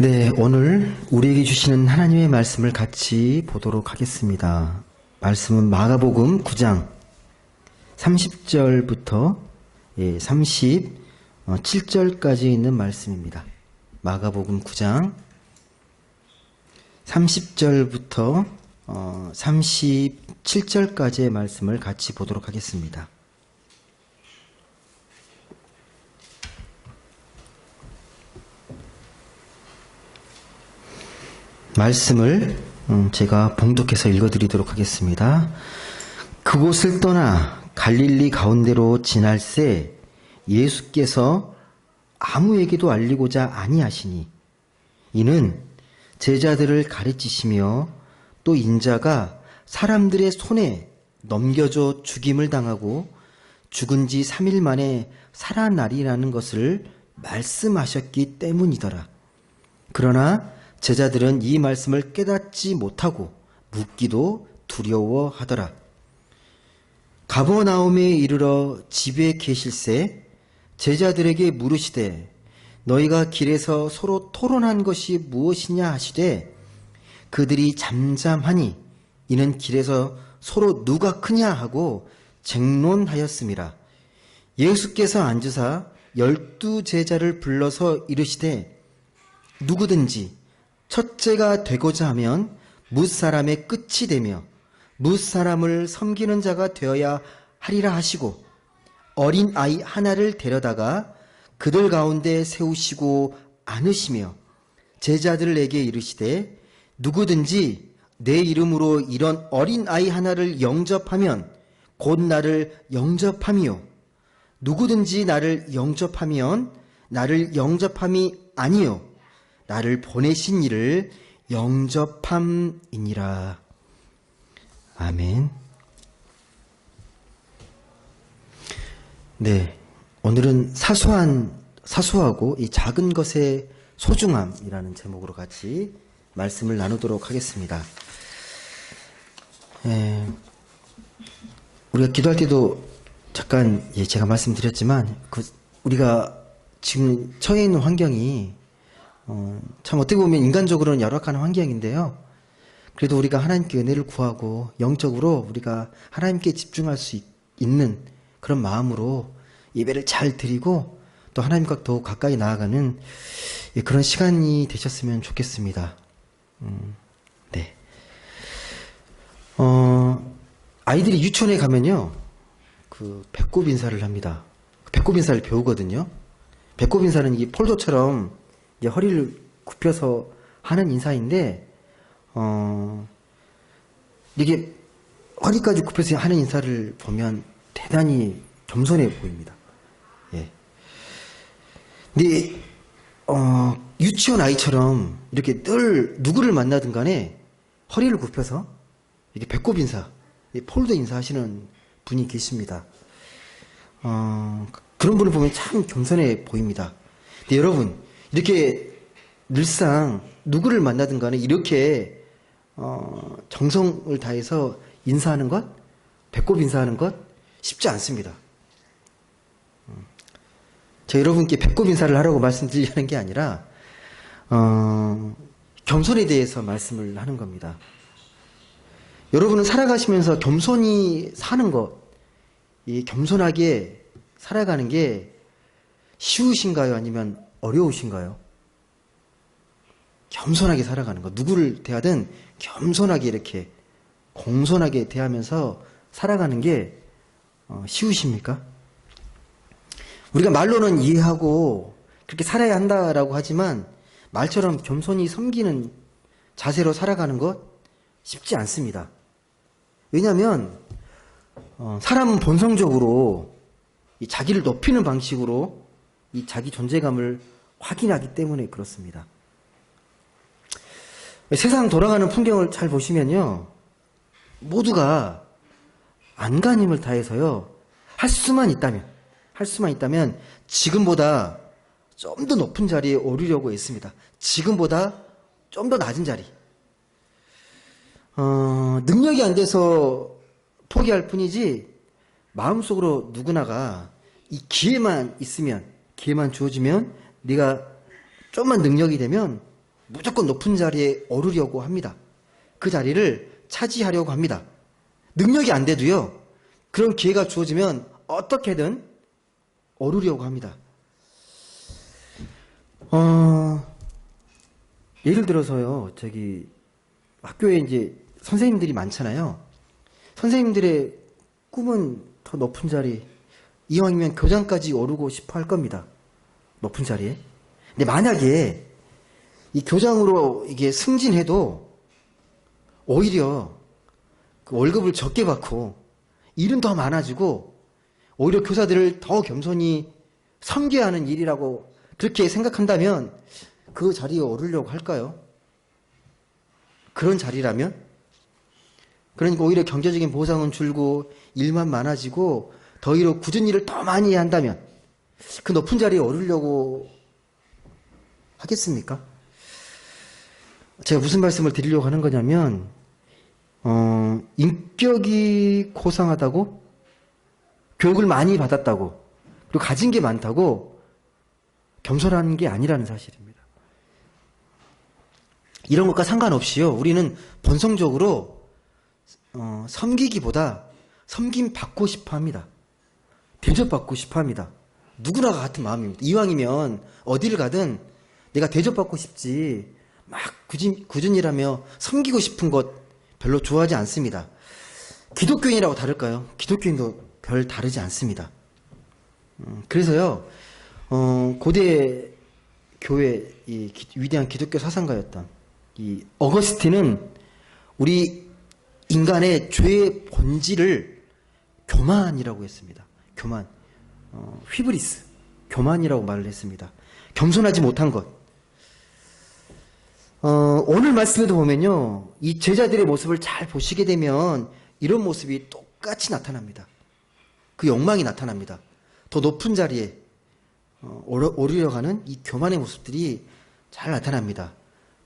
네, 오늘 우리에게 주시는 하나님의 말씀을 같이 보도록 하겠습니다. 말씀은 마가복음 9장 30절부터 37절까지 있는 말씀입니다. 마가복음 9장 30절부터 37절까지의 말씀을 같이 보도록 하겠습니다. 말씀을 제가 봉독해서 읽어드리도록 하겠습니다. 그곳을 떠나 갈릴리 가운데로 지날새 예수께서 아무에게도 알리고자 아니하시니 이는 제자들을 가르치시며 또 인자가 사람들의 손에 넘겨져 죽임을 당하고 죽은 지 3일 만에 살아나리라는 것을 말씀하셨기 때문이더라. 그러나 제자들은 이 말씀을 깨닫지 못하고 묻기도 두려워하더라. 가버나움에 이르러 집에 계실새 제자들에게 물으시되 너희가 길에서 서로 토론한 것이 무엇이냐 하시되 그들이 잠잠하니 이는 길에서 서로 누가 크냐 하고 쟁론하였음이라. 예수께서 앉으사 12 제자를 불러서 이르시되 누구든지 첫째가 되고자 하면 뭇사람의 끝이 되며 뭇사람을 섬기는 자가 되어야 하리라 하시고 어린 아이 하나를 데려다가 그들 가운데 세우시고 안으시며 제자들에게 이르시되 누구든지 내 이름으로 이런 어린 아이 하나를 영접하면 곧 나를 영접함이요 누구든지 나를 영접하면 나를 영접함이 아니요 나를 보내신 이를 영접함이니라. 아멘. 네, 오늘은 사소하고 이 작은 것의 소중함이라는 제목으로 같이 말씀을 나누도록 하겠습니다. 우리가 기도할 때도 잠깐 제가 말씀드렸지만 우리가 지금 처해 있는 환경이 참 어떻게 보면 인간적으로는 열악한 환경인데요. 그래도 우리가 하나님께 은혜를 구하고 영적으로 우리가 하나님께 집중할 수 있는 그런 마음으로 예배를 잘 드리고 또 하나님과 더욱 가까이 나아가는 그런 시간이 되셨으면 좋겠습니다. 네. 아이들이 유치원에 가면요, 배꼽 인사를 합니다. 배꼽 인사를 배우거든요. 배꼽 인사는 이 폴더처럼 허리를 굽혀서 하는 인사인데, 이게 허리까지 굽혀서 하는 인사를 보면 대단히 겸손해 보입니다. 예. 근데, 유치원 아이처럼 이렇게 늘 누구를 만나든 간에 허리를 굽혀서 이렇게 배꼽 인사, 폴더 인사 하시는 분이 계십니다. 그런 분을 보면 참 겸손해 보입니다. 근데 여러분, 이렇게 늘상 누구를 만나든 간에 이렇게 정성을 다해서 인사하는 것, 배꼽 인사하는 것 쉽지 않습니다. 제가 여러분께 배꼽 인사를 하라고 말씀드리려는 게 아니라 겸손에 대해서 말씀을 하는 겁니다. 여러분은 살아가시면서 겸손히 사는 것, 이 겸손하게 살아가는 게 쉬우신가요? 아니면 어려우신가요? 겸손하게 살아가는 것. 누구를 대하든 겸손하게 이렇게 공손하게 대하면서 살아가는 게 쉬우십니까? 우리가 말로는 이해하고 그렇게 살아야 한다라고 하지만 말처럼 겸손히 섬기는 자세로 살아가는 것 쉽지 않습니다. 왜냐하면 사람은 본성적으로 이 자기를 높이는 방식으로 이 자기 존재감을 확인하기 때문에 그렇습니다. 세상 돌아가는 풍경을 잘 보시면요, 모두가 안간힘을 다해서요, 할 수만 있다면 지금보다 좀 더 높은 자리에 오르려고 했습니다. 지금보다 좀 더 낮은 자리. 능력이 안 돼서 포기할 뿐이지 마음속으로 누구나가 이 기회만 있으면, 기회만 주어지면, 네가 좀만 능력이 되면 무조건 높은 자리에 오르려고 합니다. 그 자리를 차지하려고 합니다. 능력이 안 돼도요, 그런 기회가 주어지면 어떻게든 오르려고 합니다. 예를 들어서요, 학교에 이제 선생님들이 많잖아요. 선생님들의 꿈은 더 높은 자리, 이왕이면 교장까지 오르고 싶어 할 겁니다. 높은 자리에. 근데 만약에 이 교장으로 이게 승진해도 오히려 그 월급을 적게 받고 일은 더 많아지고 오히려 교사들을 더 겸손히 섬겨야 하는 일이라고 그렇게 생각한다면 그 자리에 오르려고 할까요? 그런 자리라면? 그러니까 오히려 경제적인 보상은 줄고 일만 많아지고 더 이로 굳은 일을 더 많이 해야 한다면 그 높은 자리에 오르려고 하겠습니까? 제가 무슨 말씀을 드리려고 하는 거냐면 인격이 고상하다고, 교육을 많이 받았다고, 그리고 가진 게 많다고 겸손한 게 아니라는 사실입니다. 이런 것과 상관없이요, 우리는 본성적으로 섬기기보다 섬김 받고 싶어 합니다. 대접받고 싶어 합니다. 누구나 같은 마음입니다. 이왕이면 어디를 가든 내가 대접받고 싶지, 막 꾸준히라며 섬기고 싶은 것 별로 좋아하지 않습니다. 기독교인이라고 다를까요? 기독교인도 별 다르지 않습니다. 그래서요, 고대 교회 이 위대한 기독교 사상가였던 이 어거스틴은 우리 인간의 죄의 본질을 교만이라고 했습니다. 교만, 휘브리스, 교만이라고 말을 했습니다. 겸손하지 못한 것. 오늘 말씀에도 보면요, 이 제자들의 모습을 잘 보시게 되면 이런 모습이 똑같이 나타납니다. 그 욕망이 나타납니다. 더 높은 자리에 오르려고 하는 이 교만의 모습들이 잘 나타납니다.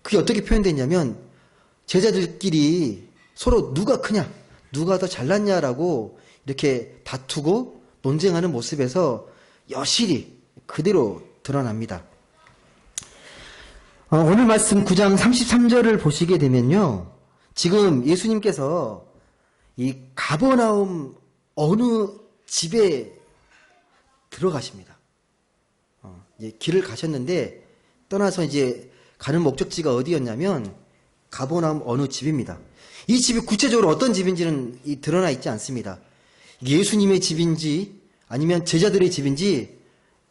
그게 어떻게 표현됐냐면 제자들끼리 서로 누가 크냐, 누가 더 잘났냐라고 이렇게 다투고 논쟁하는 모습에서 여실히 그대로 드러납니다. 오늘 말씀 9장 33절을 보시게 되면요, 지금 예수님께서 이 가버나움 어느 집에 들어가십니다. 이제 길을 가셨는데 떠나서 이제 가는 목적지가 어디였냐면 가버나움 어느 집입니다. 이 집이 구체적으로 어떤 집인지는 드러나 있지 않습니다. 예수님의 집인지 아니면 제자들의 집인지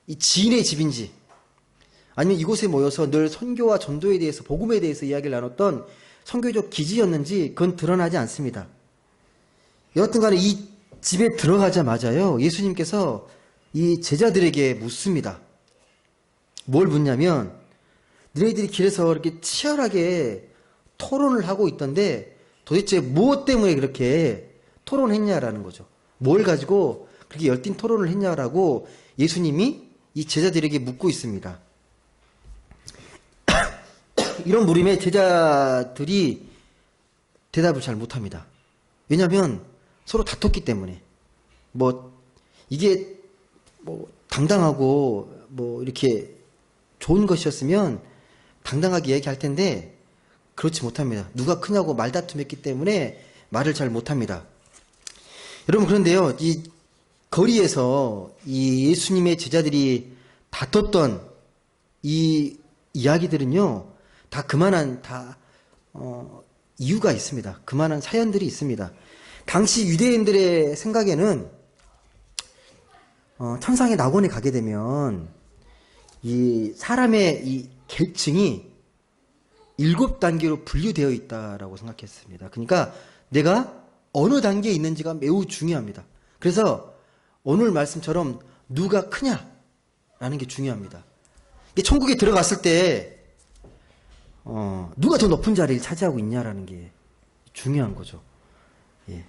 이 지인의 집인지 아니면 이곳에 모여서 늘 선교와 전도에 대해서, 복음에 대해서 이야기를 나눴던 선교적 기지였는지 그건 드러나지 않습니다. 여하튼 간에 이 집에 들어가자마자요, 예수님께서 이 제자들에게 묻습니다. 뭘 묻냐면, 너희들이 길에서 이렇게 치열하게 토론을 하고 있던데 도대체 무엇 때문에 그렇게 토론했냐라는 거죠. 뭘 가지고 그렇게 열띤 토론을 했냐라고 예수님이 이 제자들에게 묻고 있습니다. 이런 물음에 제자들이 대답을 잘 못합니다. 왜냐하면 서로 다퉜기 때문에. 이게 당당하고 이렇게 좋은 것이었으면 당당하게 얘기할 텐데 그렇지 못합니다. 누가 크냐고 말다툼했기 때문에 말을 잘 못합니다. 여러분, 그런데요, 이 거리에서 이 예수님의 제자들이 다퉜던 이 이야기들은요, 다 그만한 이유가 있습니다. 그만한 사연들이 있습니다. 당시 유대인들의 생각에는 천상의 낙원에 가게 되면 이 사람의 이 계층이 7단계로 분류되어 있다라고 생각했습니다. 그러니까 내가 어느 단계에 있는지가 매우 중요합니다. 그래서 오늘 말씀처럼 누가 크냐라는 게 중요합니다. 천국에 들어갔을 때 누가 더 높은 자리를 차지하고 있냐라는 게 중요한 거죠. 예.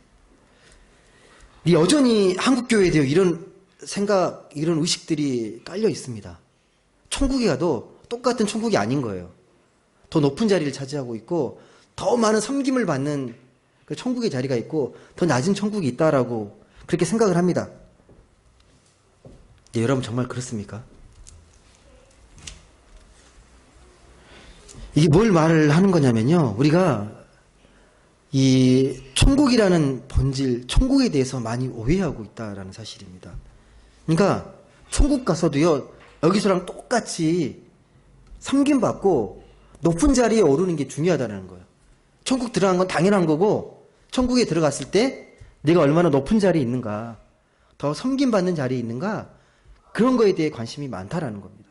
여전히 한국교회에 대해 이런 생각, 이런 의식들이 깔려 있습니다. 천국에 가도 똑같은 천국이 아닌 거예요. 더 높은 자리를 차지하고 있고 더 많은 섬김을 받는 그 천국의 자리가 있고 더 낮은 천국이 있다라고 그렇게 생각을 합니다. 여러분, 정말 그렇습니까? 이게 뭘 말을 하는 거냐면요. 우리가 이 천국이라는 본질, 천국에 대해서 많이 오해하고 있다라는 사실입니다. 그러니까 천국 가서도요, 여기서랑 똑같이 섬김받고 높은 자리에 오르는 게 중요하다는 거예요. 천국 들어간 건 당연한 거고, 천국에 들어갔을 때 내가 얼마나 높은 자리에 있는가, 더 섬김받는 자리에 있는가, 그런 거에 대해 관심이 많다라는 겁니다.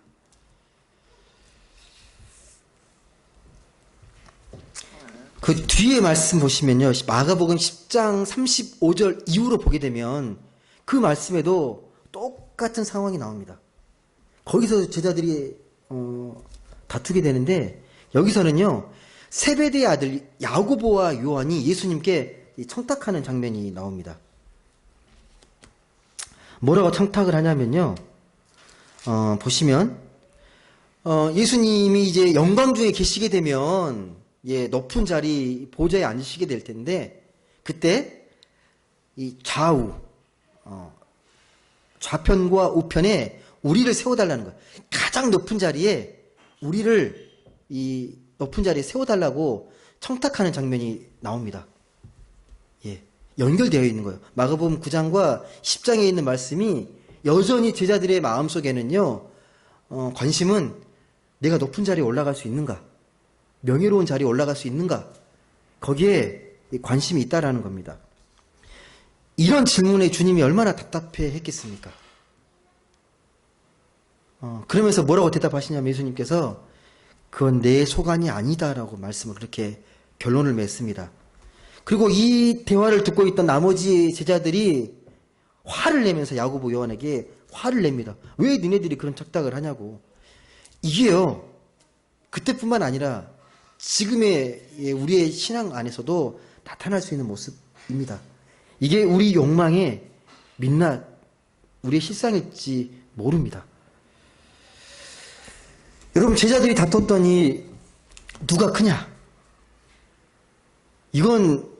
그 뒤에 말씀 보시면요, 마가복음 10장 35절 이후로 보게 되면 그 말씀에도 똑같은 상황이 나옵니다. 거기서 제자들이 다투게 되는데, 여기서는요, 세베대의 아들 야고보와 요한이 예수님께 청탁하는 장면이 나옵니다. 뭐라고 청탁을 하냐면요, 보시면 예수님이 이제 영광 중에 계시게 되면 높은 자리 보좌에 앉으시게 될 텐데, 그때 이 좌편과 우편에 우리를 세워달라는 거예요. 가장 높은 자리에 우리를 이 높은 자리에 세워달라고 청탁하는 장면이 나옵니다. 연결되어 있는 거예요. 마가복음 9장과 10장에 있는 말씀이 여전히 제자들의 마음속에는요, 관심은 내가 높은 자리에 올라갈 수 있는가, 명예로운 자리에 올라갈 수 있는가, 거기에 관심이 있다라는 겁니다. 이런 질문에 주님이 얼마나 답답해 했겠습니까? 그러면서 뭐라고 대답하시냐면 예수님께서 그건 내 소관이 아니다라고 말씀을 그렇게 결론을 맺습니다. 그리고 이 대화를 듣고 있던 나머지 제자들이 화를 내면서 야고보 요한에게 화를 냅니다. 왜 니네들이 그런 착각을 하냐고. 이게요, 그때뿐만 아니라 지금의 우리의 신앙 안에서도 나타날 수 있는 모습입니다. 이게 우리 욕망의 민낯, 우리의 실상일지 모릅니다. 여러분, 제자들이 다퉜더니 누가 크냐? 이건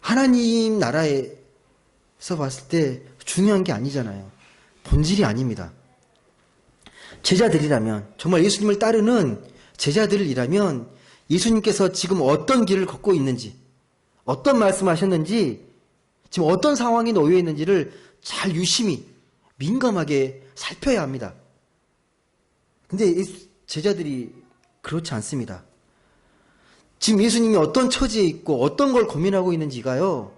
하나님 나라에서 봤을 때 중요한 게 아니잖아요. 본질이 아닙니다. 제자들이라면, 정말 예수님을 따르는 제자들이라면 예수님께서 지금 어떤 길을 걷고 있는지, 어떤 말씀하셨는지, 지금 어떤 상황에 놓여 있는지를 잘 유심히 민감하게 살펴야 합니다. 근데 제자들이 그렇지 않습니다. 지금 예수님이 어떤 처지에 있고 어떤 걸 고민하고 있는지가요,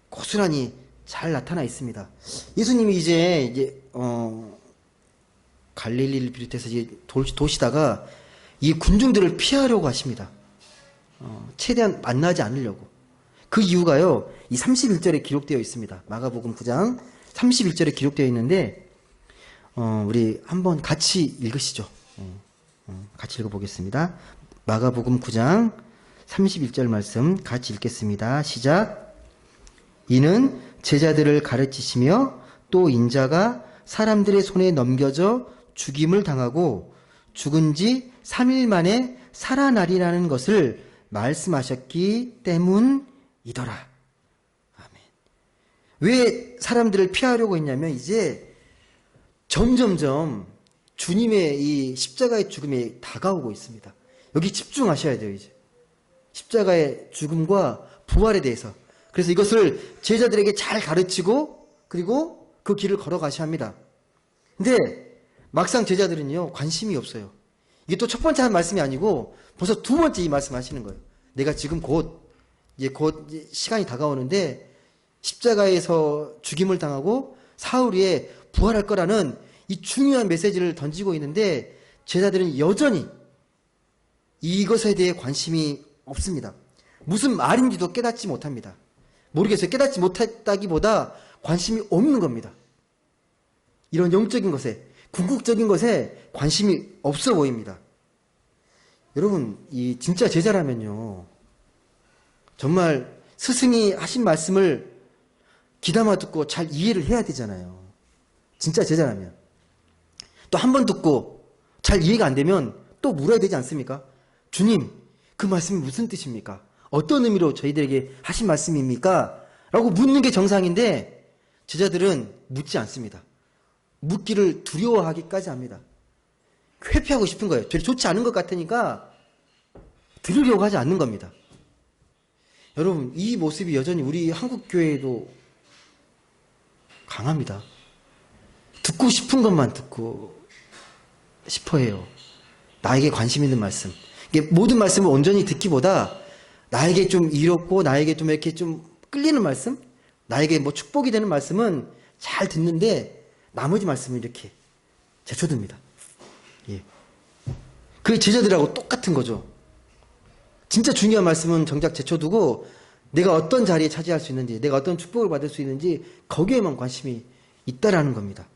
고스란히 잘 나타나 있습니다. 예수님이 이제 갈릴리를 비롯해서 이제 도시다가 이 군중들을 피하려고 하십니다. 최대한 만나지 않으려고. 그 이유가요, 이 31절에 기록되어 있습니다. 마가복음 9장 31절에 기록되어 있는데, 우리 한번 같이 읽으시죠. 같이 읽어보겠습니다. 마가복음 9장 31절 말씀 같이 읽겠습니다. 시작. 이는 제자들을 가르치시며 또 인자가 사람들의 손에 넘겨져 죽임을 당하고 죽은 지 3일 만에 살아나리라는 것을 말씀하셨기 때문이더라. 아멘. 왜 사람들을 피하려고 했냐면 이제 점점점 주님의 이 십자가의 죽음이 다가오고 있습니다. 여기 집중하셔야 돼요, 이제. 십자가의 죽음과 부활에 대해서. 그래서 이것을 제자들에게 잘 가르치고, 그리고 그 길을 걸어가셔야 합니다. 근데 막상 제자들은요, 관심이 없어요. 이게 또 첫 번째 한 말씀이 아니고 벌써 두 번째 이 말씀 하시는 거예요. 내가 지금 곧 시간이 다가오는데 십자가에서 죽임을 당하고 사흘 후에 부활할 거라는 이 중요한 메시지를 던지고 있는데 제자들은 여전히 이것에 대해 관심이 없습니다. 무슨 말인지도 깨닫지 못합니다. 모르겠어요. 깨닫지 못했다기보다 관심이 없는 겁니다. 이런 영적인 것에, 궁극적인 것에 관심이 없어 보입니다. 여러분, 이 진짜 제자라면요, 정말 스승이 하신 말씀을 귀담아 듣고 잘 이해를 해야 되잖아요. 진짜 제자라면. 또 한 번 듣고 잘 이해가 안 되면 또 물어야 되지 않습니까? 주님, 그 말씀이 무슨 뜻입니까? 어떤 의미로 저희들에게 하신 말씀입니까? 라고 묻는 게 정상인데 제자들은 묻지 않습니다. 묻기를 두려워하기까지 합니다. 회피하고 싶은 거예요. 별로 좋지 않은 것 같으니까 들으려고 하지 않는 겁니다. 여러분, 이 모습이 여전히 우리 한국 교회에도 강합니다. 듣고 싶은 것만 듣고 싶어 해요. 나에게 관심 있는 말씀. 이게 모든 말씀을 온전히 듣기보다 나에게 좀 이롭고 나에게 좀 이렇게 좀 끌리는 말씀, 나에게 뭐 축복이 되는 말씀은 잘 듣는데 나머지 말씀은 이렇게 제쳐둡니다. 예. 그 제자들하고 똑같은 거죠. 진짜 중요한 말씀은 정작 제쳐두고 내가 어떤 자리에 차지할 수 있는지, 내가 어떤 축복을 받을 수 있는지 거기에만 관심이 있다라는 겁니다.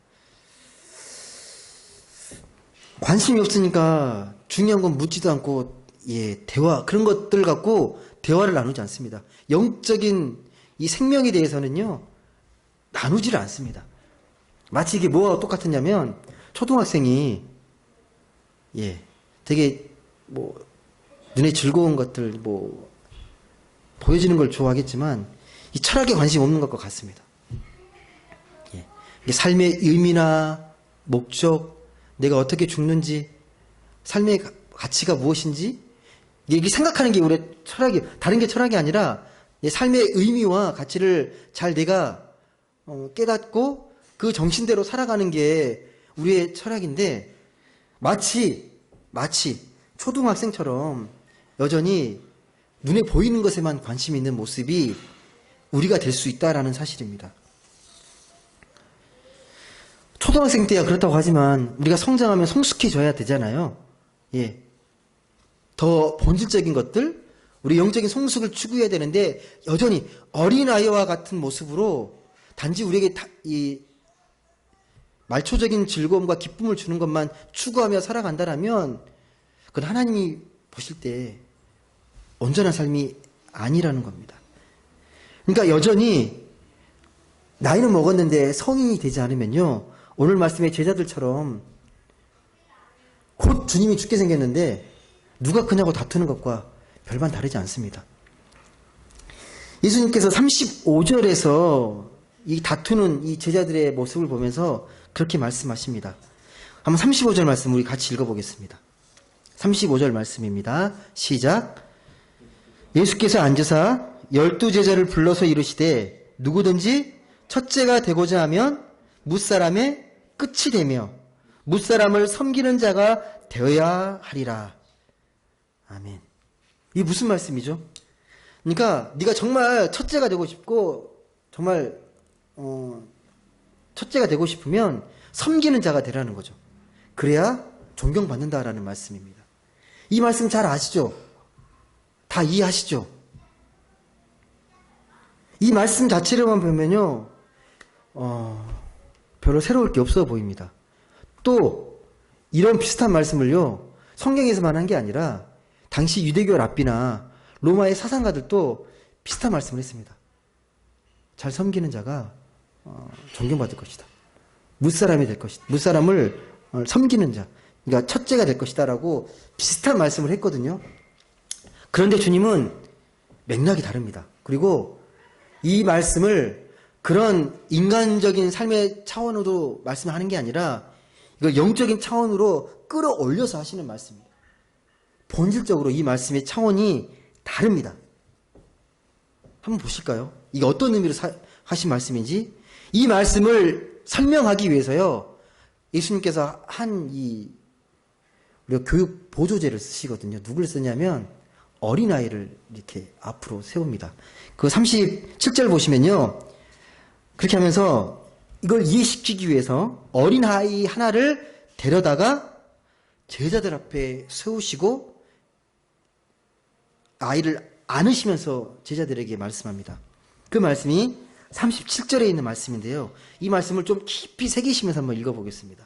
관심이 없으니까 중요한 건 묻지도 않고 대화 그런 것들 갖고 대화를 나누지 않습니다. 영적인 이 생명에 대해서는요 나누지를 않습니다. 마치 이게 뭐와 똑같았냐면 초등학생이 되게 뭐 눈에 즐거운 것들 뭐 보여지는 걸 좋아하겠지만 이 철학에 관심 없는 것과 같습니다. 이게 삶의 의미나 목적, 내가 어떻게 죽는지, 삶의 가치가 무엇인지 이게 생각하는 게 우리 철학이 다른 게 철학이 아니라 삶의 의미와 가치를 잘 내가 깨닫고 그 정신대로 살아가는 게 우리의 철학인데 마치 초등학생처럼 여전히 눈에 보이는 것에만 관심이 있는 모습이 우리가 될 수 있다라는 사실입니다. 초등학생 때야 그렇다고 하지만 우리가 성장하면 성숙해져야 되잖아요. 더 본질적인 것들, 우리 영적인 성숙을 추구해야 되는데 여전히 어린아이와 같은 모습으로 단지 우리에게 이 말초적인 즐거움과 기쁨을 주는 것만 추구하며 살아간다라면 그건 하나님이 보실 때 온전한 삶이 아니라는 겁니다. 그러니까 여전히 나이는 먹었는데 성인이 되지 않으면요 오늘 말씀의 제자들처럼 곧 주님이 죽게 생겼는데 누가 크냐고 다투는 것과 별반 다르지 않습니다. 예수님께서 35절에서 이 다투는 이 제자들의 모습을 보면서 그렇게 말씀하십니다. 한번 35절 말씀 우리 같이 읽어보겠습니다. 35절 말씀입니다. 시작. 예수께서 앉으사 12제자를 불러서 이르시되 누구든지 첫째가 되고자 하면 무사람의 끝이 되며 무사람을 섬기는 자가 되어야 하리라. 아멘. 이게 무슨 말씀이죠? 그러니까 네가 정말 첫째가 되고 싶고 정말 첫째가 되고 싶으면 섬기는 자가 되라는 거죠. 그래야 존경받는다라는 말씀입니다. 이 말씀 잘 아시죠? 다 이해하시죠? 이 말씀 자체로만 보면요 별로 새로울 게 없어 보입니다. 또 이런 비슷한 말씀을요 성경에서만 한 게 아니라 당시 유대교 랍비나 로마의 사상가들도 비슷한 말씀을 했습니다. 잘 섬기는 자가 존경받을 것이다. 무사람이 될 것이다. 무사람을 섬기는 자, 그러니까 첫째가 될 것이다 라고 비슷한 말씀을 했거든요. 그런데 주님은 맥락이 다릅니다. 그리고 이 말씀을 그런 인간적인 삶의 차원으로 말씀하는 게 아니라 이걸 영적인 차원으로 끌어올려서 하시는 말씀입니다. 본질적으로 이 말씀의 차원이 다릅니다. 한번 보실까요? 이게 어떤 의미로 하신 말씀인지. 이 말씀을 설명하기 위해서요 예수님께서 우리가 교육 보조제를 쓰시거든요. 누굴 쓰냐면 어린아이를 이렇게 앞으로 세웁니다. 그 37절 보시면요 그렇게 하면서 이걸 이해시키기 위해서 어린아이 하나를 데려다가 제자들 앞에 세우시고 아이를 안으시면서 제자들에게 말씀합니다. 그 말씀이 37절에 있는 말씀인데요. 이 말씀을 좀 깊이 새기시면서 한번 읽어보겠습니다.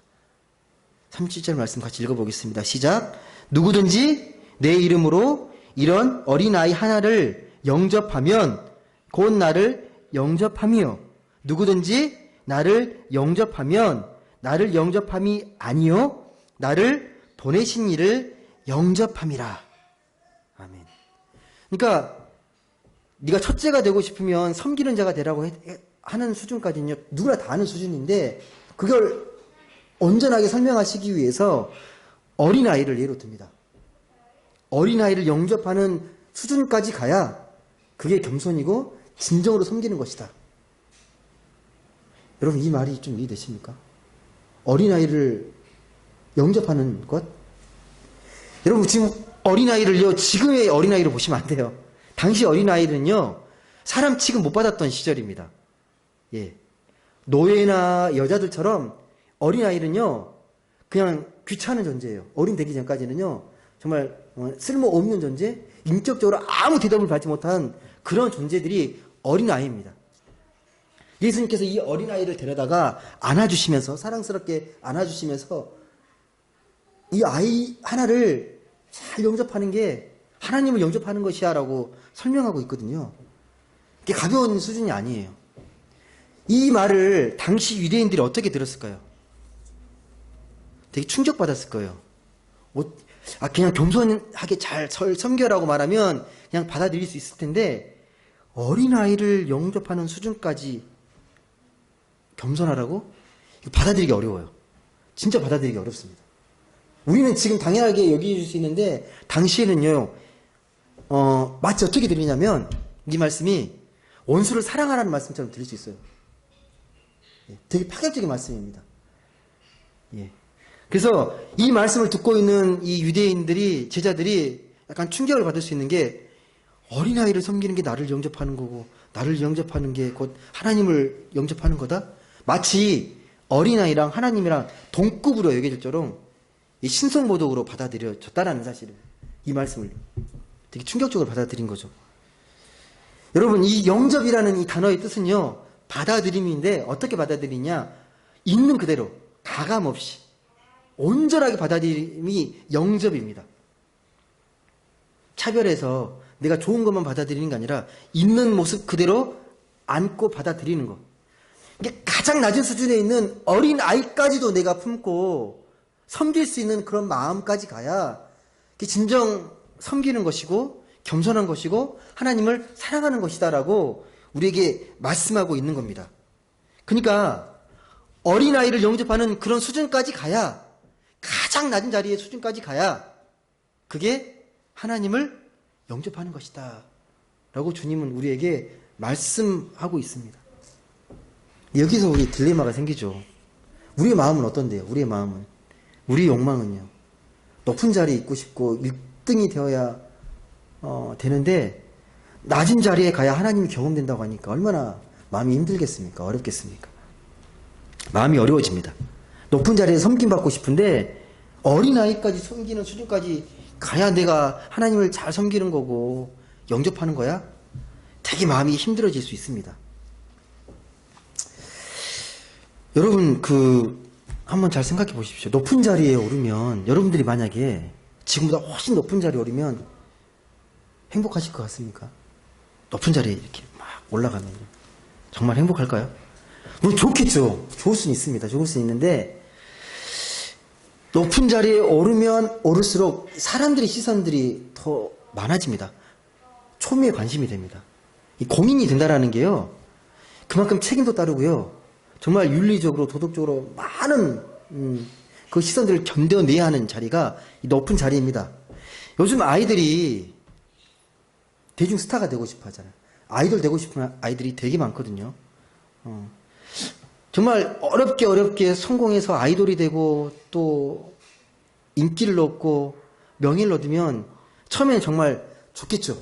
37절 말씀 같이 읽어보겠습니다. 시작. 누구든지 내 이름으로 이런 어린아이 하나를 영접하면 곧 나를 영접함이요. 누구든지 나를 영접하면 나를 영접함이 아니요 나를 보내신 이를 영접함이라. 아멘. 그러니까 네가 첫째가 되고 싶으면 섬기는 자가 되라고 하는 수준까지는요 누구나 다 아는 수준인데 그걸 온전하게 설명하시기 위해서 어린아이를 예로 듭니다. 어린아이를 영접하는 수준까지 가야 그게 겸손이고 진정으로 섬기는 것이다. 여러분 이 말이 좀 이해되십니까? 어린아이를 영접하는 것? 여러분 지금 어린아이를요, 지금의 어린아이를 보시면 안 돼요. 당시 어린아이는요, 사람 취급 못 받았던 시절입니다. 예. 노예나 여자들처럼 어린아이는요, 그냥 귀찮은 존재예요. 어린 되기 전까지는요, 정말 쓸모없는 존재, 인격적으로 아무 대답을 받지 못한 그런 존재들이 어린아이입니다. 예수님께서 이 어린아이를 데려다가 안아주시면서, 사랑스럽게 안아주시면서 이 아이 하나를 잘 영접하는 게 하나님을 영접하는 것이야 라고 설명하고 있거든요. 이게 가벼운 수준이 아니에요. 이 말을 당시 유대인들이 어떻게 들었을까요? 되게 충격받았을 거예요. 그냥 겸손하게 잘 섬겨라고 말하면 그냥 받아들일 수 있을 텐데 어린아이를 영접하는 수준까지 겸손하라고? 이거 받아들이기 어려워요. 진짜 받아들이기 어렵습니다. 우리는 지금 당연하게 여길 수 있는데 당시에는요, 마치 어떻게 들리냐면 이 말씀이 원수를 사랑하라는 말씀처럼 들릴 수 있어요. 예, 되게 파격적인 말씀입니다. 예. 그래서 이 말씀을 듣고 있는 이 유대인들이, 제자들이 약간 충격을 받을 수 있는 게 어린아이를 섬기는 게 나를 영접하는 거고 나를 영접하는 게 곧 하나님을 영접하는 거다? 마치 어린아이랑 하나님이랑 동급으로 여겨질 정도로 이 신성모독으로 받아들여졌다라는 사실을, 이 말씀을 되게 충격적으로 받아들인 거죠. 여러분, 이 영접이라는 이 단어의 뜻은요, 받아들임인데 어떻게 받아들이냐? 있는 그대로 가감 없이 온전하게 받아들임이 영접입니다. 차별해서 내가 좋은 것만 받아들이는 게 아니라 있는 모습 그대로 안고 받아들이는 것. 이게 가장 낮은 수준에 있는 어린 아이까지도 내가 품고 섬길 수 있는 그런 마음까지 가야 그게 진정 섬기는 것이고 겸손한 것이고 하나님을 사랑하는 것이다라고 우리에게 말씀하고 있는 겁니다. 그러니까 어린아이를 영접하는 그런 수준까지 가야, 가장 낮은 자리의 수준까지 가야 그게 하나님을 영접하는 것이다 라고 주님은 우리에게 말씀하고 있습니다. 여기서 우리 딜레마가 생기죠. 우리의 마음은 어떤데요? 우리의 마음은, 우리의 욕망은요, 높은 자리에 있고 싶고 1등이 되어야 되는데 낮은 자리에 가야 하나님이 경험된다고 하니까 얼마나 마음이 힘들겠습니까? 어렵겠습니까? 마음이 어려워집니다. 높은 자리에 섬김받고 싶은데 어린아이까지 섬기는 수준까지 가야 내가 하나님을 잘 섬기는 거고 영접하는 거야? 되게 마음이 힘들어질 수 있습니다. 여러분, 한번 잘 생각해 보십시오. 높은 자리에 오르면, 여러분들이 만약에 지금보다 훨씬 높은 자리에 오르면 행복하실 것 같습니까? 높은 자리에 이렇게 막 올라가면요. 정말 행복할까요? 물론 좋겠죠. 좋을 수는 있습니다. 좋을 수는 있는데, 높은 자리에 오르면 오를수록 사람들의 시선들이 더 많아집니다. 초미에 관심이 됩니다. 이 공인이 된다라는 게요, 그만큼 책임도 따르고요, 정말 윤리적으로 도덕적으로 많은 그 시선들을 견뎌내야 하는 자리가 이 높은 자리입니다. 요즘 아이들이 대중 스타가 되고 싶어 하잖아요. 아이돌 되고 싶은 아이들이 되게 많거든요. 정말 어렵게 성공해서 아이돌이 되고 또 인기를 얻고 명예를 얻으면 처음에는 정말 좋겠죠.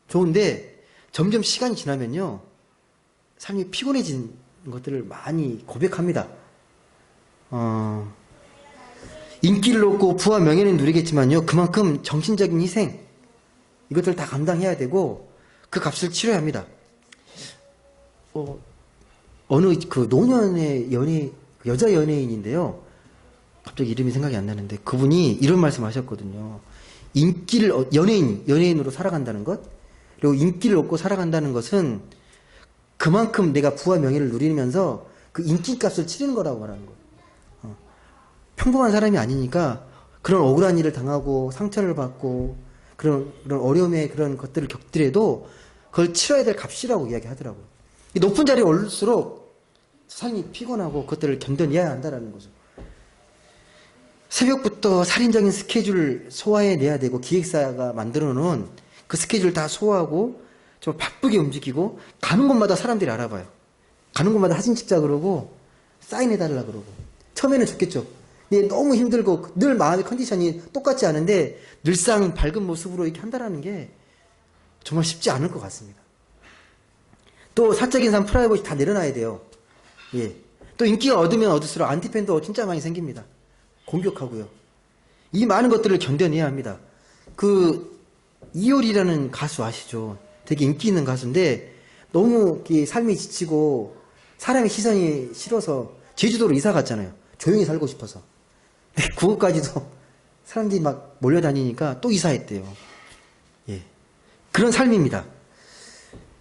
좋은데 점점 시간이 지나면요, 삶이 피곤해진 것들을 많이 고백합니다. 인기를 얻고 부와 명예는 누리겠지만요, 그만큼 정신적인 희생, 이것들을 다 감당해야 되고 그 값을 치러야 합니다. 어느 그 노년의 여자 연예인인데요, 갑자기 이름이 생각이 안 나는데 그분이 이런 말씀 하셨거든요. 연예인으로 살아간다는 것, 그리고 인기를 얻고 살아간다는 것은 그만큼 내가 부와 명예를 누리면서 그 인기값을 치르는 거라고 말하는 거예요. 평범한 사람이 아니니까 그런 억울한 일을 당하고 상처를 받고 그런 어려움의 그런 것들을 겪더라도 그걸 치러야 될 값이라고 이야기하더라고요. 높은 자리에 올릴수록 삶이 피곤하고 그것들을 견뎌내야 한다는 거죠. 새벽부터 살인적인 스케줄을 소화해내야 되고 기획사가 만들어 놓은 그 스케줄 다 소화하고 좀 바쁘게 움직이고 가는 곳마다 사람들이 알아봐요. 가는 곳마다 사진 찍자 그러고 사인해달라 그러고 처음에는 좋겠죠. 근데 너무 힘들고 늘 마음의 컨디션이 똑같지 않은데 늘상 밝은 모습으로 이렇게 한다는 게 정말 쉽지 않을 것 같습니다. 또 사적인 삶 프라이버시 다 내려놔야 돼요. 예. 또 인기가 얻으면 얻을수록 안티팬도 진짜 많이 생깁니다. 공격하고요. 이 많은 것들을 견뎌내야 합니다. 그 이효리라는 가수 아시죠? 되게 인기 있는 가수인데 너무 삶이 지치고 사람의 시선이 싫어서 제주도로 이사 갔잖아요. 조용히 살고 싶어서. 그것까지도 사람들이 막 몰려다니니까 또 이사했대요. 예. 그런 삶입니다.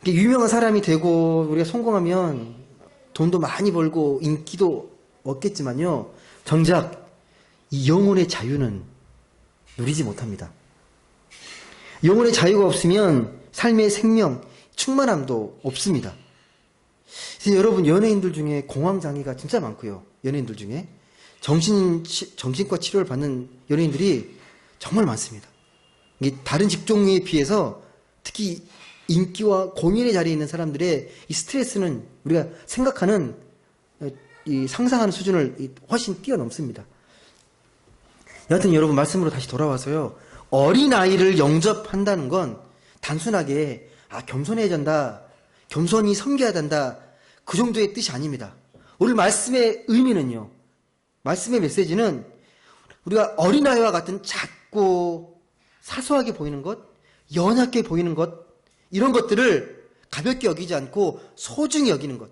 유명한 사람이 되고 우리가 성공하면 돈도 많이 벌고 인기도 얻겠지만요. 정작 이 영혼의 자유는 누리지 못합니다. 영혼의 자유가 없으면 삶의 생명, 충만함도 없습니다. 그래서 여러분 연예인들 중에 공황장애가 진짜 많고요. 연예인들 중에 정신과 치료를 받는 연예인들이 정말 많습니다. 이게 다른 직종에 비해서 특히 인기와 공인의 자리에 있는 사람들의 이 스트레스는 우리가 생각하는 이 상상하는 수준을 훨씬 뛰어넘습니다. 여하튼 여러분 말씀으로 다시 돌아와서요. 어린아이를 영접한다는 건 단순하게 겸손해진다, 겸손히 섬겨야 된다 그 정도의 뜻이 아닙니다. 오늘 말씀의 의미는요. 말씀의 메시지는 우리가 어린아이와 같은 작고 사소하게 보이는 것, 연약해 보이는 것 이런 것들을 가볍게 여기지 않고 소중히 여기는 것,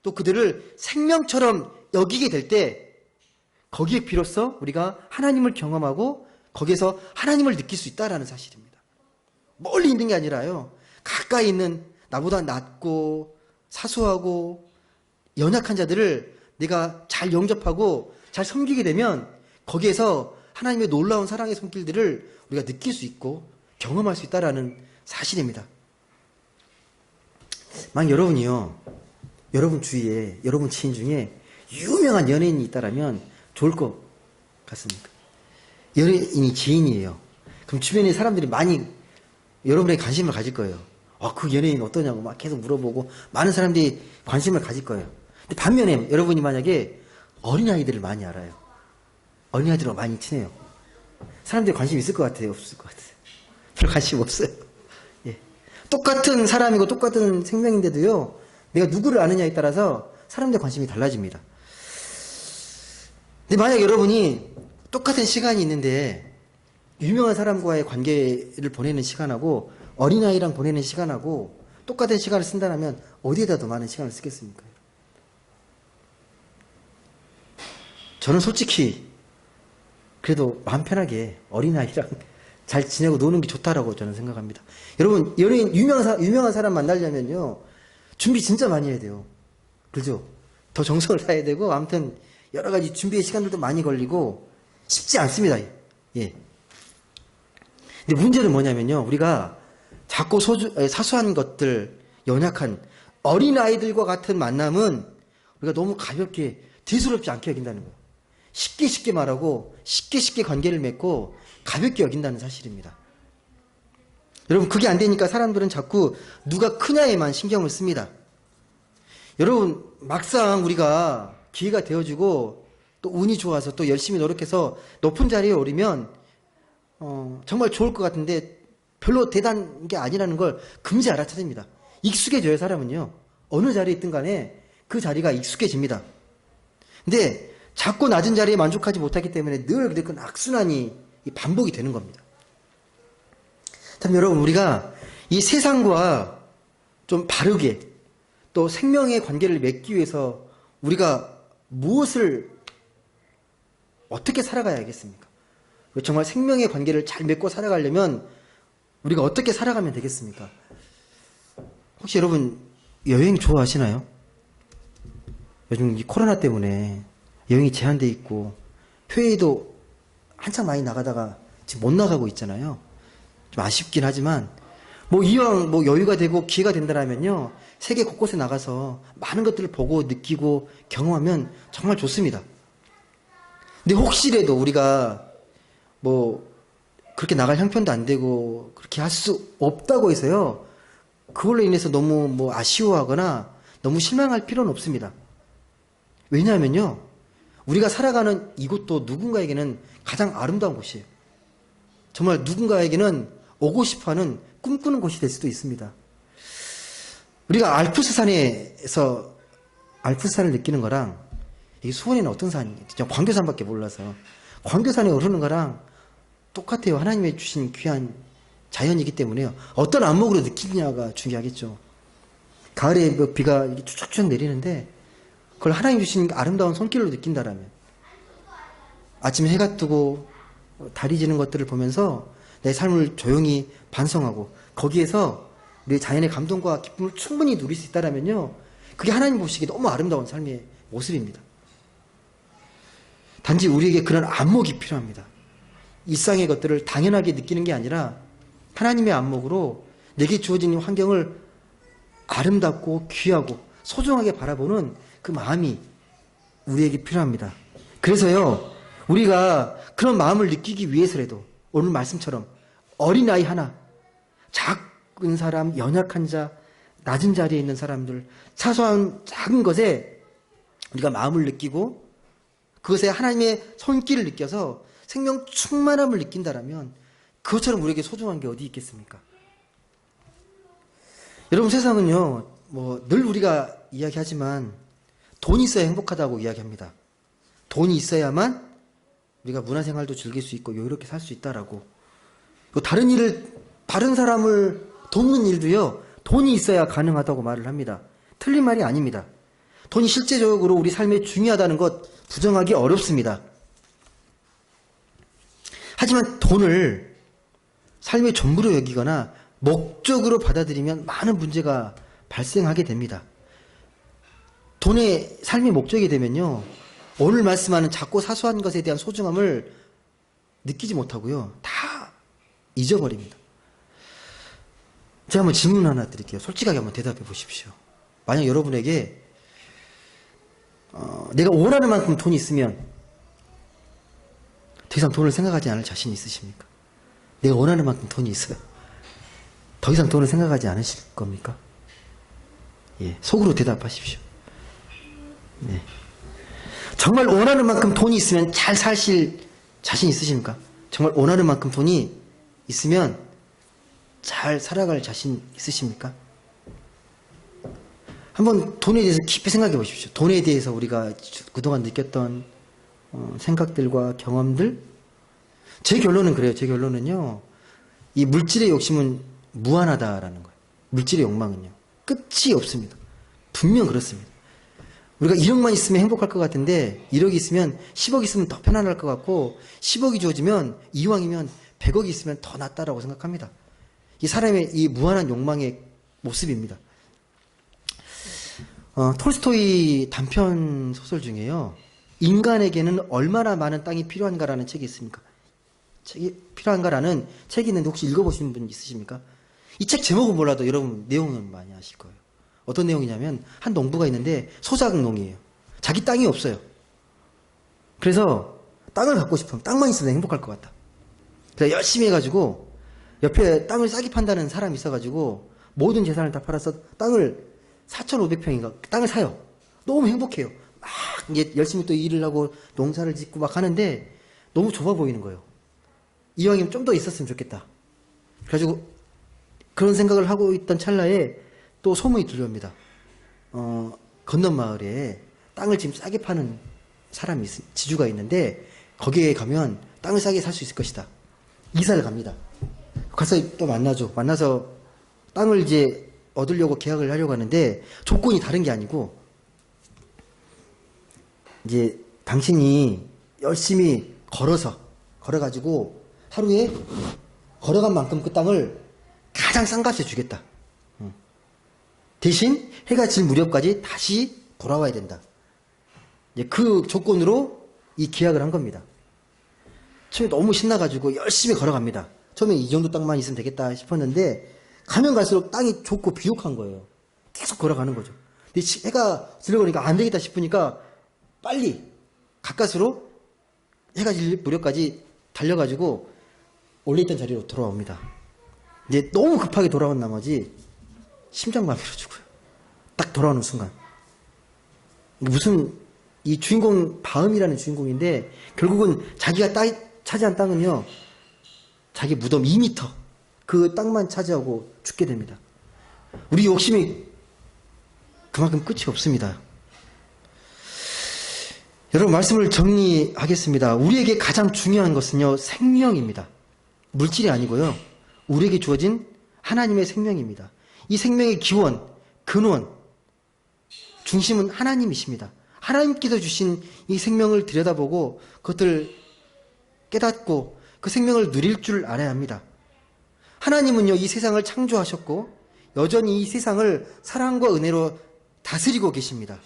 또 그들을 생명처럼 여기게 될 때 거기에 비로소 우리가 하나님을 경험하고 거기에서 하나님을 느낄 수 있다는 사실입니다. 멀리 있는 게 아니라요. 가까이 있는 나보다 낮고 사소하고 연약한 자들을 내가 잘 영접하고 잘 섬기게 되면 거기에서 하나님의 놀라운 사랑의 손길들을 우리가 느낄 수 있고 경험할 수 있다는 사실입니다. 만약 여러분이요, 여러분 주위에, 여러분 지인 중에 유명한 연예인이 있다면 좋을 것 같습니까? 연예인이 지인이에요. 그럼 주변에 사람들이 많이 여러분에게 관심을 가질 거예요. 그 연예인 어떠냐고 막 계속 물어보고 많은 사람들이 관심을 가질 거예요. 근데 반면에 여러분이 만약에 어린아이들을 많이 알아요. 어린아이들과 많이 친해요. 사람들이 관심 있을 것 같아요? 없을 것 같아요? 별 관심 없어요. 예. 똑같은 사람이고 똑같은 생명인데도요. 내가 누구를 아느냐에 따라서 사람들의 관심이 달라집니다. 근데 만약 여러분이 똑같은 시간이 있는데 유명한 사람과의 관계를 보내는 시간하고 어린아이랑 보내는 시간하고 똑같은 시간을 쓴다면 어디에다 더 많은 시간을 쓰겠습니까? 저는 솔직히 그래도 마음 편하게 어린아이랑 잘 지내고 노는 게 좋다라고 저는 생각합니다. 여러분 연예인 유명한 사람 만나려면요 준비 진짜 많이 해야 돼요. 그죠? 더 정성을 다해야 되고 아무튼 여러 가지 준비의 시간들도 많이 걸리고 쉽지 않습니다. 예. 근데 문제는 뭐냐면요. 우리가 작고 사소한 것들, 연약한 어린아이들과 같은 만남은 우리가 너무 가볍게 대수롭지 않게 여긴다는 거예요. 쉽게 말하고 쉽게 관계를 맺고 가볍게 여긴다는 사실입니다. 여러분 그게 안 되니까 사람들은 자꾸 누가 크냐에만 신경을 씁니다. 여러분 막상 우리가 기회가 되어지고 또 운이 좋아서 또 열심히 노력해서 높은 자리에 오르면 정말 좋을 것 같은데 별로 대단한 게 아니라는 걸 금세 알아차립니다. 익숙해져요. 사람은요. 어느 자리에 있든 간에 그 자리가 익숙해집니다. 근데 작고 낮은 자리에 만족하지 못하기 때문에 늘 그 악순환이 반복이 되는 겁니다. 참 여러분 우리가 이 세상과 좀 바르게 또 생명의 관계를 맺기 위해서 우리가 무엇을 어떻게 살아가야겠습니까? 정말 생명의 관계를 잘 맺고 살아가려면 우리가 어떻게 살아가면 되겠습니까? 혹시 여러분 여행 좋아하시나요? 요즘 이 코로나 때문에 여행이 제한돼 있고 해외에도 한참 많이 나가다가 지금 못 나가고 있잖아요. 좀 아쉽긴 하지만 이왕 여유가 되고 기회가 된다면요 세계 곳곳에 나가서 많은 것들을 보고 느끼고 경험하면 정말 좋습니다. 근데 혹시라도 우리가 뭐 그렇게 나갈 형편도 안 되고 그렇게 할 수 없다고 해서요, 그걸로 인해서 너무 뭐 아쉬워하거나 너무 실망할 필요는 없습니다. 왜냐하면요, 우리가 살아가는 이곳도 누군가에게는 가장 아름다운 곳이에요. 정말 누군가에게는 오고 싶어하는 꿈꾸는 곳이 될 수도 있습니다. 우리가 알프스산에서 알프스산을 느끼는 거랑 이 수원에는 어떤 산이, 저 광교산밖에 몰라서 광교산에 오르는 거랑 똑같아요. 하나님의 주신 귀한 자연이기 때문에요. 어떤 안목으로 느끼느냐가 중요하겠죠. 가을에 뭐 비가 이렇게 쭉쭉 내리는데 그걸 하나님 주신 아름다운 손길로 느낀다라면, 아침에 해가 뜨고 달이 지는 것들을 보면서 내 삶을 조용히 반성하고 거기에서 내 자연의 감동과 기쁨을 충분히 누릴 수 있다라면요, 그게 하나님 보시기에 너무 아름다운 삶의 모습입니다. 단지 우리에게 그런 안목이 필요합니다. 일상의 것들을 당연하게 느끼는 게 아니라 하나님의 안목으로 내게 주어진 환경을 아름답고 귀하고 소중하게 바라보는 그 마음이 우리에게 필요합니다. 그래서요, 우리가 그런 마음을 느끼기 위해서라도 오늘 말씀처럼 어린아이 하나, 작은 사람, 연약한 자, 낮은 자리에 있는 사람들, 사소한 작은 것에 우리가 마음을 느끼고 그것에 하나님의 손길을 느껴서 생명 충만함을 느낀다라면 그것처럼 우리에게 소중한 게 어디 있겠습니까? 여러분, 세상은요, 뭐 늘 우리가 이야기하지만 돈이 있어야 행복하다고 이야기합니다. 돈이 있어야만 우리가 문화생활도 즐길 수 있고 여유롭게 살 수 있다라고. 다른 사람을 돕는 일도요, 돈이 있어야 가능하다고 말을 합니다. 틀린 말이 아닙니다. 돈이 실제적으로 우리 삶에 중요하다는 것 부정하기 어렵습니다. 하지만 돈을 삶의 전부로 여기거나 목적으로 받아들이면 많은 문제가 발생하게 됩니다. 돈의 삶의 목적이 되면요, 오늘 말씀하는 작고 사소한 것에 대한 소중함을 느끼지 못하고요, 다 잊어버립니다. 제가 한번 질문 하나 드릴게요. 솔직하게 한번 대답해 보십시오. 만약 여러분에게 내가 원하는 만큼 돈이 있으면 더 이상 돈을 생각하지 않을 자신이 있으십니까? 내가 원하는 만큼 돈이 있어요. 더 이상 돈을 생각하지 않으실 겁니까? 예, 속으로 대답하십시오. 네. 정말 원하는 만큼 돈이 있으면 잘 사실 자신 있으십니까? 정말 원하는 만큼 돈이 있으면 잘 살아갈 자신 있으십니까? 한번 돈에 대해서 깊이 생각해 보십시오. 돈에 대해서 우리가 그동안 느꼈던 생각들과 경험들. 제 결론은 그래요. 제 결론은요, 이 물질의 욕심은 무한하다라는 거예요. 물질의 욕망은요, 끝이 없습니다. 분명 그렇습니다. 우리가 1억만 있으면 행복할 것 같은데 1억이 있으면 10억 있으면 더 편안할 것 같고 10억이 주어지면 이왕이면 100억이 있으면 더 낫다라고 생각합니다. 이 사람의 이 무한한 욕망의 모습입니다. 톨스토이 단편 소설 중에요, 인간에게는 얼마나 많은 땅이 필요한가라는 책이 있습니까? 책이 필요한가라는 책이 있는데 혹시 읽어보신 분 있으십니까? 이 책 제목은 몰라도 여러분 내용은 많이 아실 거예요. 어떤 내용이냐면 한 농부가 있는데 소작농이에요. 자기 땅이 없어요. 그래서 땅을 갖고 싶으면 땅만 있으면 행복할 것 같다. 그래서 열심히 해가지고 옆에 땅을 싸게 판다는 사람이 있어가지고 모든 재산을 다 팔아서 땅을 4,500평인가 땅을 사요. 너무 행복해요. 막 이제 열심히 또 일을 하고 농사를 짓고 막 하는데 너무 좁아 보이는 거예요. 이왕이면 좀 더 있었으면 좋겠다. 그래가지고 그런 생각을 하고 있던 찰나에 또 소문이 들려옵니다. 건넌 마을에 땅을 지금 싸게 파는 사람이 지주가 있는데 거기에 가면 땅을 싸게 살 수 있을 것이다. 이사를 갑니다. 가서 또 만나죠. 만나서 땅을 이제 얻으려고 계약을 하려고 하는데 조건이 다른 게 아니고, 이제 당신이 열심히 걸어가지고 하루에 걸어간 만큼 그 땅을 가장 싼 값에 주겠다. 대신 해가 질 무렵까지 다시 돌아와야 된다. 이제 그 조건으로 이 계약을 한 겁니다. 처음에 너무 신나가지고 열심히 걸어갑니다. 처음에 이 정도 땅만 있으면 되겠다 싶었는데 가면 갈수록 땅이 좁고 비옥한 거예요. 계속 걸어가는 거죠. 근데 해가 들어가니까 안 되겠다 싶으니까 빨리 가까스로 해가 질 무렵까지 달려가지고 원래 있던 자리로 돌아옵니다. 이제 너무 급하게 돌아온 나머지 심장마비로 죽어요. 딱 돌아오는 순간. 무슨 이 주인공 바음이라는 주인공인데 결국은 자기가 차지한 땅은요. 자기 무덤 2m 그 땅만 차지하고 죽게 됩니다. 우리 욕심이 그만큼 끝이 없습니다. 여러분 말씀을 정리하겠습니다. 우리에게 가장 중요한 것은요. 생명입니다. 물질이 아니고요. 우리에게 주어진 하나님의 생명입니다. 이 생명의 기원, 근원, 중심은 하나님이십니다. 하나님께서 주신 이 생명을 들여다보고 그것을 깨닫고 그 생명을 누릴 줄 알아야 합니다. 하나님은요, 이 세상을 창조하셨고 여전히 이 세상을 사랑과 은혜로 다스리고 계십니다.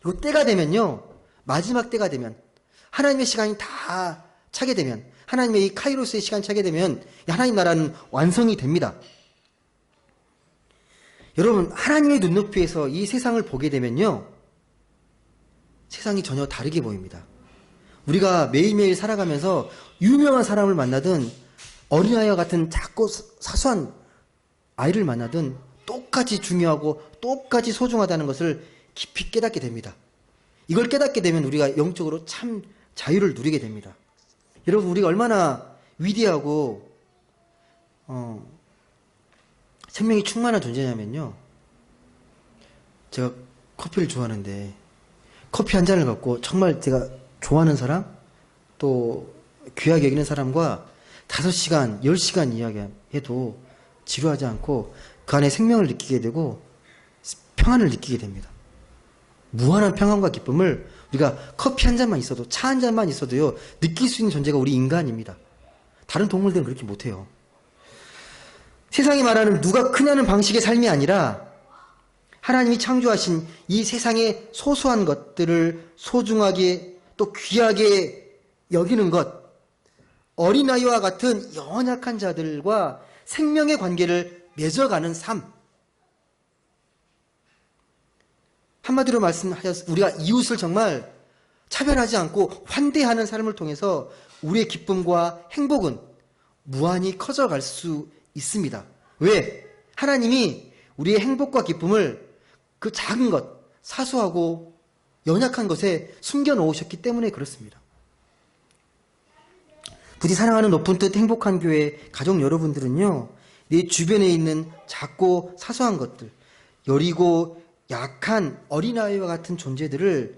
그리고 때가 되면요, 마지막 때가 되면 하나님의 시간이 다 차게 되면 하나님의 이 카이로스의 시간이 차게 되면 하나님 나라는 완성이 됩니다. 여러분 하나님의 눈높이에서 이 세상을 보게 되면요, 세상이 전혀 다르게 보입니다. 우리가 매일매일 살아가면서 유명한 사람을 만나든 어린아이와 같은 작고 사소한 아이를 만나든 똑같이 중요하고 똑같이 소중하다는 것을 깊이 깨닫게 됩니다. 이걸 깨닫게 되면 우리가 영적으로 참 자유를 누리게 됩니다. 여러분 우리가 얼마나 위대하고 생명이 충만한 존재냐면요, 제가 커피를 좋아하는데 커피 한 잔을 갖고 정말 제가 좋아하는 사람 또 귀하게 여기는 사람과 5시간, 10시간 이야기해도 지루하지 않고 그 안에 생명을 느끼게 되고 평안을 느끼게 됩니다. 무한한 평안과 기쁨을 우리가 커피 한 잔만 있어도, 차 한 잔만 있어도요, 느낄 수 있는 존재가 우리 인간입니다. 다른 동물들은 그렇게 못해요. 세상이 말하는 누가 크냐는 방식의 삶이 아니라 하나님이 창조하신 이 세상의 소소한 것들을 소중하게 또 귀하게 여기는 것, 어린아이와 같은 연약한 자들과 생명의 관계를 맺어가는 삶. 한마디로 말씀하셔서 우리가 이웃을 정말 차별하지 않고 환대하는 삶을 통해서 우리의 기쁨과 행복은 무한히 커져갈 수 있습니다. 왜? 하나님이 우리의 행복과 기쁨을 그 작은 것, 사소하고 연약한 것에 숨겨놓으셨기 때문에 그렇습니다. 부디 사랑하는 높은 뜻 행복한 교회 가족 여러분들은요, 내 주변에 있는 작고 사소한 것들, 여리고 약한 어린아이와 같은 존재들을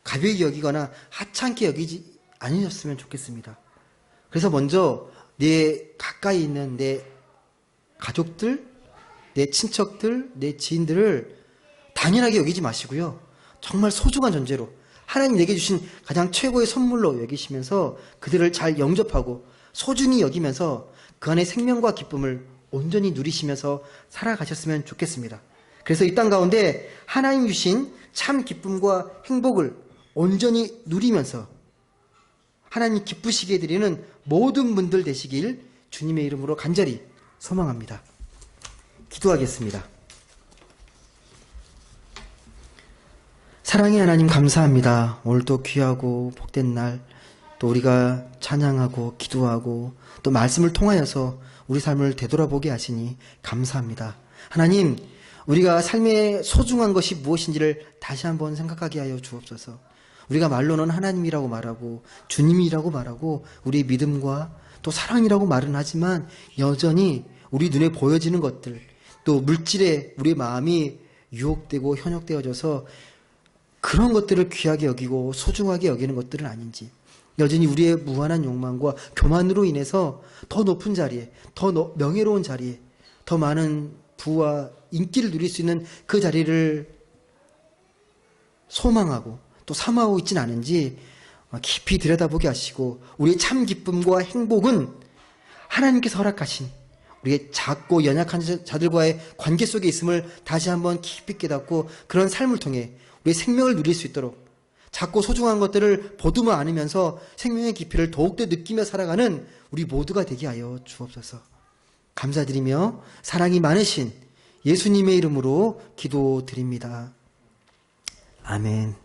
가벼이 여기거나 하찮게 여기지 않으셨으면 좋겠습니다. 그래서 먼저 내 가까이 있는 내 가족들, 내 친척들, 내 지인들을 당연하게 여기지 마시고요, 정말 소중한 존재로 하나님 내게 주신 가장 최고의 선물로 여기시면서 그들을 잘 영접하고 소중히 여기면서 그 안에 생명과 기쁨을 온전히 누리시면서 살아가셨으면 좋겠습니다. 그래서 이 땅 가운데 하나님 주신 참 기쁨과 행복을 온전히 누리면서 하나님 기쁘시게 해드리는 모든 분들 되시길 주님의 이름으로 간절히 소망합니다. 기도하겠습니다. 사랑의 하나님 감사합니다. 오늘도 귀하고 복된 날, 또 우리가 찬양하고 기도하고 또 말씀을 통하여서 우리 삶을 되돌아보게 하시니 감사합니다. 하나님, 우리가 삶의 소중한 것이 무엇인지를 다시 한번 생각하게 하여 주옵소서. 우리가 말로는 하나님이라고 말하고 주님이라고 말하고 우리의 믿음과 또 사랑이라고 말은 하지만 여전히 우리 눈에 보여지는 것들, 또 물질에 우리의 마음이 유혹되고 현혹되어져서 그런 것들을 귀하게 여기고 소중하게 여기는 것들은 아닌지, 여전히 우리의 무한한 욕망과 교만으로 인해서 더 높은 자리에, 더 명예로운 자리에, 더 많은 부와 인기를 누릴 수 있는 그 자리를 소망하고 또 사모하고 있지는 않은지 깊이 들여다보게 하시고, 우리의 참 기쁨과 행복은 하나님께서 허락하신 우리의 작고 연약한 자들과의 관계 속에 있음을 다시 한번 깊이 깨닫고 그런 삶을 통해 우리의 생명을 누릴 수 있도록 작고 소중한 것들을 보듬어 안으면서 생명의 깊이를 더욱더 느끼며 살아가는 우리 모두가 되게 하여 주옵소서. 감사드리며 사랑이 많으신 예수님의 이름으로 기도드립니다. 아멘.